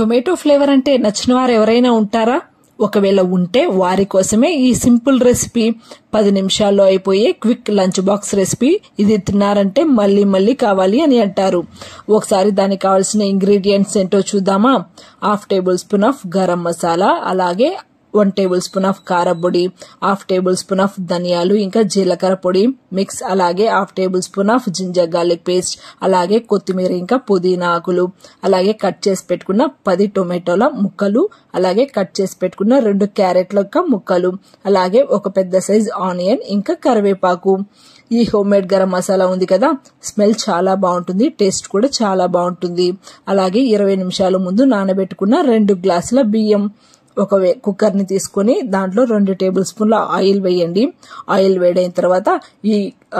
Tomato flavour అంటే నచ్చిన వారు ఎవరైనా ఉంటారా? ఒకవేళ ఉంటే వారి కోసమే ఈ సింపుల్ రెసిపీ, 10 నిమిషాల్లో అయిపోయే క్విక్ లంచ్ బాక్స్ రెసిపీ. ఇది తిన్నారంటే మళ్ళీ మళ్ళీ కావాలి అని అంటారు. ఒకసారి దానికి కావాల్సిన ఇంగ్రీడియంట్స్ ఏంటో చూద్దామా? 1/2 tablespoon of garam masala, అలాగే 1 టేబుల్ స్పూన్ ఆఫ్ కారం పొడి, 1/2 టేబుల్ స్పూన్ ఆఫ్ ధనియాలు ఇంకా జీలకర్ర పొడి మిక్స్, అలాగే 1/2 tablespoon of ginger garlic paste, అలాగే కొత్తిమీర ఇంకా పుదీనా ఆకులు, అలాగే కట్ చేసి పెట్టుకున్న 10 టొమాటోల ముక్కలు, అలాగే కట్ చేసి పెట్టుకున్న 2 క్యారెట్ల ముక్కలు, అలాగే ఒక పెద్ద సైజ్ ఆనియన్ ఇంకా కరివేపాకు. ఈ హోమ్ మేడ్ గరం మసాలా ఉంది కదా, స్మెల్ చాలా బాగుంటుంది, టేస్ట్ కూడా చాలా బాగుంటుంది. అలాగే 20 నిమిషాల ముందు నానబెట్టుకున్న 2 గ్లాసుల బియ్యం. ఒక కుక్కర్ ని తీసుకుని దాంట్లో 2 టేబుల్ స్పూన్ల ఆయిల్ వేయండి. ఆయిల్ వేడైన తర్వాత ఈ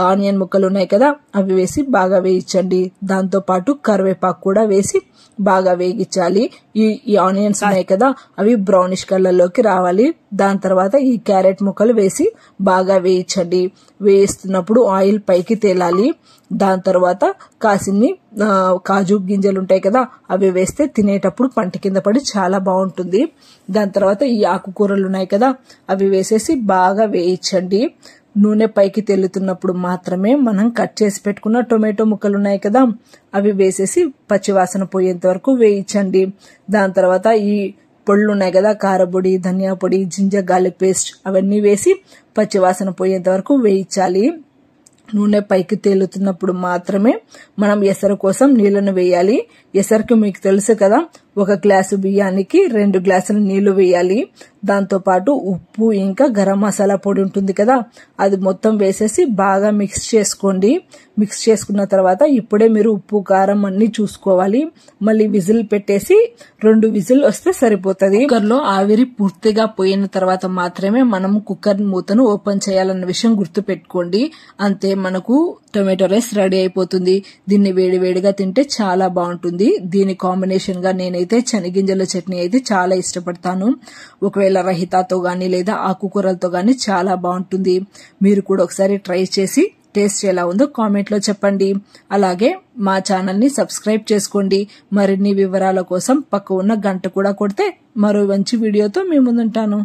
ఆనియన్ ముక్కలు ఉన్నాయి కదా, అవి వేసి బాగా వేయించండి. దాంతో పాటు కరివేపాకు కూడా వేసి బాగా వేగించాలి. ఈ ఆనియన్స్ ఉన్నాయి కదా, అవి బ్రౌనిష్ కలర్ లోకి రావాలి. దాని తర్వాత ఈ క్యారెట్ ముక్కలు వేసి బాగా వేయించండి. వేయిస్తున్నప్పుడు ఆయిల్ పైకి తేలాలి. దాని తర్వాత కాసిన్ని కాజు గింజలు ఉంటాయి కదా, అవి వేస్తే తినేటప్పుడు పంట కింద పడి చాలా బాగుంటుంది. దాని తర్వాత ఈ ఆకుకూరలు ఉన్నాయి కదా, అవి వేసేసి బాగా వేయించండి. నూనె పైకి తెల్లుతున్నప్పుడు మాత్రమే మనం కట్ చేసి పెట్టుకున్న టొమాటో ముక్కలు ఉన్నాయి కదా, అవి వేసేసి పచ్చివాసన పోయేంత వరకు వేయించండి. దాని తర్వాత ఈ పొళ్ళు ఉన్నాయి కదా, కారపొడి, ధనియా పొడి, జింజర్ గార్లిక్ పేస్ట్, అవన్నీ వేసి పచ్చివాసన పోయేంత వరకు వేయించాలి. నూనె పైకి తేలుతున్నప్పుడు మాత్రమే మనం ఎసరు కోసం నీళ్లను వేయాలి. ఎసరుకు మీకు తెలుసు కదా, 1 గ్లాసు బియ్యానికి 2 గ్లాసుల నీళ్లు వేయాలి. దాంతో పాటు ఉప్పు ఇంకా గరం మసాలా పొడి ఉంటుంది కదా, అది మొత్తం వేసేసి బాగా మిక్స్ చేసుకోండి. మిక్స్ చేసుకున్న తర్వాత ఇప్పుడే మీరు ఉప్పు కారం అన్ని చూసుకోవాలి. మళ్ళీ విజిల్ పెట్టేసి 2 విజిల్ వస్తే సరిపోతుంది. కుక్కర్ లో ఆవిరి పూర్తిగా పోయిన తర్వాత మాత్రమే మనం కుక్కర్ మూతను ఓపెన్ చేయాలన్న విషయం గుర్తు పెట్టుకోండి. అంతే, మనకు టొమాటో రైస్ రెడీ అయిపోతుంది. దీన్ని వేడివేడిగా తింటే చాలా బాగుంటుంది. దీని కాంబినేషన్ గా నేనైతే శనగింజల చట్నీ అయితే చాలా ఇష్టపడతాను. ఒకవేళ రహితాతో గానీ లేదా ఆకుకూరలతో గానీ చాలా బాగుంటుంది. మీరు కూడా ఒకసారి ట్రై చేసి టేస్ట్ ఎలా ఉందో కామెంట్ లో చెప్పండి. అలాగే మా ఛానల్ ని సబ్స్క్రైబ్ చేసుకోండి. మరిన్ని వివరాల కోసం పక్క ఉన్న గంట కూడా కొడితే మరో మంచి వీడియోతో మీ ముందుంటాను.